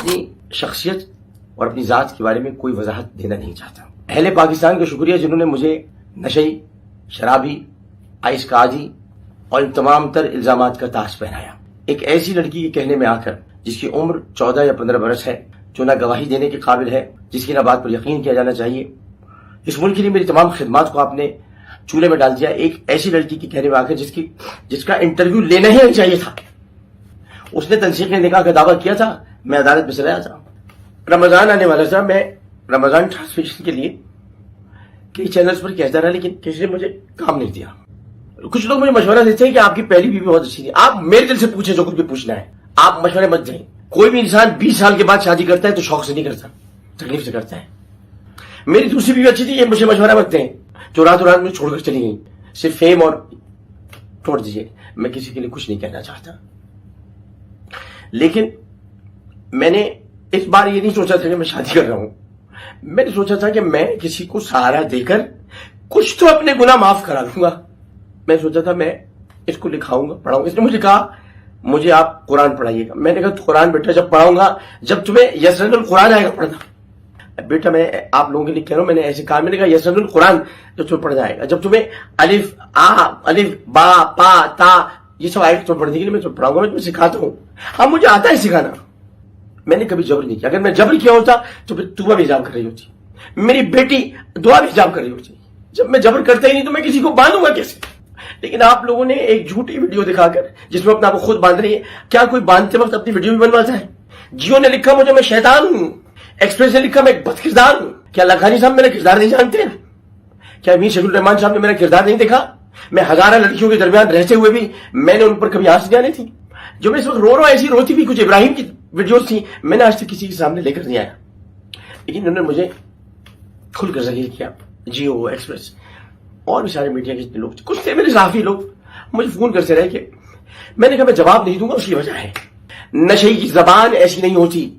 اپنی شخصیت اور اپنی ذات کے بارے میں کوئی وضاحت دینا نہیں چاہتا. اہل پاکستان کا شکریہ جنہوں نے مجھے نشئی، شرابی، آئس کا عادی اور ان تمام تر الزامات کا تاج پہنایا. ایک ایسی لڑکی کے کہنے میں آ کر جس کی عمر 14 یا 15 برس ہے، جو نہ گواہی دینے کے قابل ہے، جس کی نہ بات پر یقین کیا جانا چاہیے، اس ملک کے لیے میری تمام خدمات کو آپ نے چولہے میں ڈال دیا. ایک ایسی لڑکی کے کہنے میں آ کر جس کا انٹرویو لینا ہی نہیں چاہیے تھا. اس نے تنسیق نکاح کا دعویٰ کیا تھا، میں عدالت میں چلا تھا. رمضان آنے والا تھا، میں رمضان ٹرانسمیشن کے لیے کئی چینلز پر کہتا رہا، لیکن کسی نے مجھے کام نہیں دیا. کچھ لوگ مجھے مشورہ دیتے ہیں کہ آپ کی پہلی بیوی بہت اچھی تھی. آپ میرے دل سے پوچھیں جو کچھ بھی پوچھنا ہے، آپ مشورے مت دیں. کوئی بھی انسان 20 سال کے بعد شادی کرتا ہے تو شوق سے نہیں کرتا، تکلیف سے کرتا ہے. میری دوسری بیوی اچھی تھی، یہ مجھے مشورہ مت دیں جو رات میں چھوڑ کر چلی گئی صرف فیم اور چھوڑ دیجیے. میں کسی کے لیے کچھ نہیں کہنا چاہتا، لیکن میں نے اس بار یہ نہیں سوچا تھا کہ میں شادی کر رہا ہوں. میں نے سوچا تھا کہ میں کسی کو سہارا دے کر کچھ تو اپنے گناہ معاف کرا دوں گا. میں سوچا تھا میں اس کو لکھاؤں گا، پڑھاؤں گا. اس نے مجھے کہا مجھے آپ قرآن پڑھائیے گا. میں نے کہا تو قرآن بیٹا جب پڑھاؤں گا، جب تمہیں یسرن القرآن آئے گا پڑھنا. بیٹا میں آپ لوگوں کے لیے کہہ رہا ہوں، میں نے ایسے کہا. میں نے کہا یسرن القرآن جب تمہیں پڑھنا آئے گا، جب تمہیں الف الف با پا تا یہ سب آئے گا تمہیں پڑھنے کے لیے، میں تمہیں پڑھاؤں گا، میں تمہیں سکھاتا ہوں. ہاں مجھے آتا ہے سکھانا. میں نے کبھی جبر نہیں کیا. اگر میں جبر کیا ہوتا تو پھر دعا بھی حجاب کر رہی ہوتی، میری بیٹی دعا بھی حجاب کر رہی ہوتی. جب میں جبر کرتا ہی نہیں تو میں کسی کو باندھوں گا کیسے؟ لیکن آپ لوگوں نے ایک جھوٹی ویڈیو دکھا کر جس میں اپنا آپ کو خود باندھ رہی ہے. کیا کوئی باندھتے وقت اپنی ویڈیو بھی بنواتا ہے؟ جیو نے لکھا مجھے میں شیطان ہوں، ایکسپریس نے لکھا میں ایک بد کردار ہوں. کیا لکھانی صاحب میرا کردار نہیں جانتے ہیں؟ کیا امیر شکیل الرحمان صاحب نے میرا کردار نہیں دیکھا؟ میں ہزارہ لڑکیوں کے درمیان رہتے ہوئے بھی میں نے ان پر کبھی آنسو آنے تھی؟ جو میں اس وقت رو رہا ہوں ایسی روتی بھی کچھ ابراہیم کی ویڈیوز تھی، میں نے آج تک کسی کے سامنے لے کر نہیں آیا. لیکن انہوں نے مجھے کھل کر ذلیل کیا. جیو، ایکسپریس اور بھی سارے میڈیا کے جتنے لوگ کچھ تھے، میرے صحافی لوگ مجھے فون کرتے رہے کہ میں نے کہا میں جواب نہیں دوں گا. اس کی وجہ ہے نشے کی زبان ایسی نہیں ہوتی.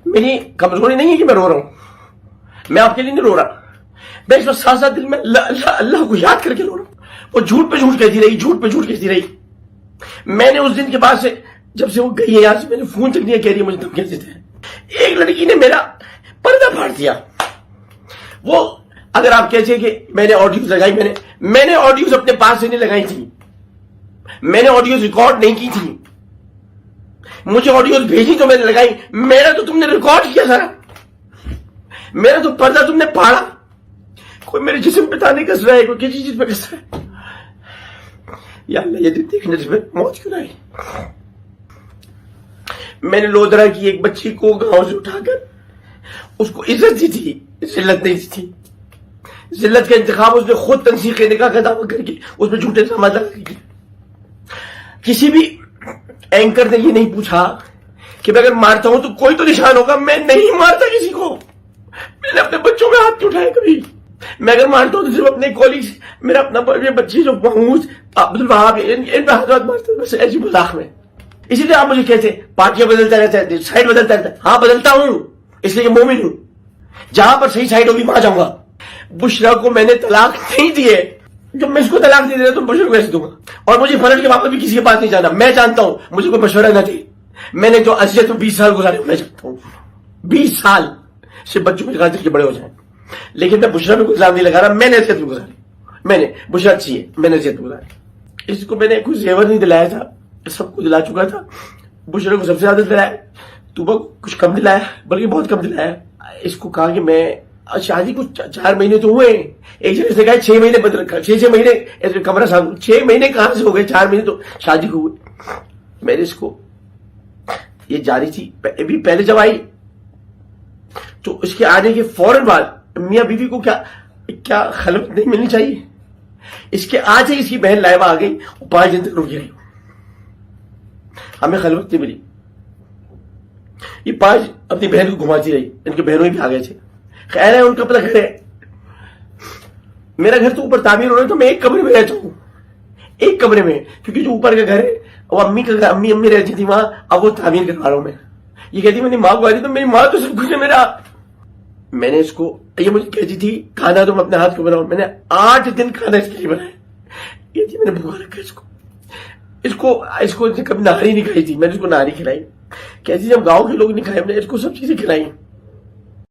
میری کمزوری نہیں ہے کہ میں رو رہا ہوں، میں آپ کے لیے نہیں رو رہا. میں اس وقت ساتھ ساتھ دل میں اللہ کو یاد کر کے رو رہا ہوں. وہ جھوٹ پہ جھوٹ کہتی رہی، جھوٹ پہ جھوٹ کہتی رہی. میں نے اس دن کے بعد سے جب سے وہ گئی ہے یہاں سے، میں نے فون تک نہیں کہہ رہی مجھے دھمکیاں دیتے ہیں. ایک لڑکی نے میرا پردہ پھاڑ دیا. وہ اگر آپ کہتے ہیں کہ میں نے آڈیوز لگائی، میں نے آڈیوز اپنے پاس سے نہیں لگائی تھی، میں نے آڈیوز ریکارڈ نہیں کی تھی. مجھے آڈیوز بھیجی تو میں نے لگائی. میرا تو تم نے ریکارڈ کیا سارا، میرا تو پردہ تم نے پھاڑا. کوئی میرے جسم پہ تانے کس رہا ہے، کوئی کسی چیز پہ کس رہا ہے. یا اللہ یہ دن دیکھنے سے موت کیوں نہ آئی. میں نے لودرا کی ایک بچی کو گاؤں سے اٹھا کر اس کو عزت دی تھی، ذلت نہیں دی تھی. ذلت کا انتخاب اس نے خود تنسیق نکاح کا دعویٰ کر کے اس میں جھوٹے الزامات لگا کے. کسی بھی اینکر نے یہ نہیں پوچھا کہ میں اگر مارتا ہوں تو کوئی تو نشان ہوگا. میں نہیں مارتا کسی کو. میں نے اپنے بچوں میں ہاتھ نہیں اٹھایا کبھی. میں اگر مارتا ہوں تو صرف اپنے کالج، میرا اپنا بچی جو محمود عبدالوہاب ان پہ ہاتھ مارتا ہوں بس ایسی مذاق میں. اسی لیے آپ مجھے کہتے ہیں پارٹیاں بدلتا رہتا ہے، سائڈ بدلتا رہتا ہے. ہاں بدلتا ہوں، اس لیے کہ مومن ہوں. جہاں پر صحیح سائڈ ہوگی وہاں جاؤں گا. بشرا کو میں نے طلاق نہیں دی ہے. جب میں اس کو طلاق نہیں دے رہا تو بشرا کو ایسے دوں گا. اور مجھے فرق کے واپس بھی کسی کے پاس نہیں جانا. میں جانتا ہوں مجھے کوئی مشورہ نہ دے. میں نے جو اذیت تو 20 سال گزارے میں جانتا ہوں. 20 سال سے بچوں کے خاطر کے بڑے ہو جائیں. لیکن میں بشرا میں کوئی الزام نہیں لگا رہا. میں نے اذیت میں گزاری. میں نے بشرا اچھی ہے، میں نے اذیت میں گزاری. اس کو میں نے کوئی زیور نہیں دلایا تھا، سب کو دلا چکا تھا. بشرا کو سب سے زیادہ دلایا، تو کچھ کم دلایا، بلکہ بہت کم دلایا. اس کو کہا کہ میں شادی کو 4 مہینے تو ہوئے. ایک جگہ سے کہا 6 مہینے بدل کر 6 مہینے کمرہ صاحب 6 مہینے کہاں سے ہو گئے، 4 مہینے تو شادی کو ہوئے. میں نے اس کو یہ جاری تھی ابھی پہلے جب آئی تو اس کے آنے کے فوراً بعد میاں بیوی کو کیا خلوت نہیں ملنی چاہیے. اس کے آج ہی اس کی بہن لائبہ آ گئی، 5 دن تک رکی رہی. ہمیں خلوت نہیں ملی. یہ 5 اپنی بہن کو گھماتی رہی. ان کے بہنوں بھی آ گئے تھے. خیر ہے ان کا اپنا گھر ہے. میرا گھر تو اوپر تعمیر ہو رہا ہے تو میں ایک کمرے میں رہتا ہوں، ایک کمرے میں. کیونکہ جو اوپر کا گھر ہے وہ امی کا گھر، امی رہتی تھی وہاں. اب وہ تعمیر کروا رہا ہوں میں. یہ کہتی میری ماں کو آئی تو میری ماں تو سب کچھ ہے میرا. میں نے اس کو، یہ مجھے کہتی تھی کھانا تم اپنے ہاتھ کو بناؤ. میں نے 8 دن کھانا اس کے لیے بنایا. یہ تھی میں نے بھگوا رکھا اس کو کبھی نہاری نہیں کھائی تھی. میں نے اس کو نہاری کھلائی. کہتی جب گاؤں کے لوگ نہیں کھائے ہم نے اس کو سب چیزیں کھلائی.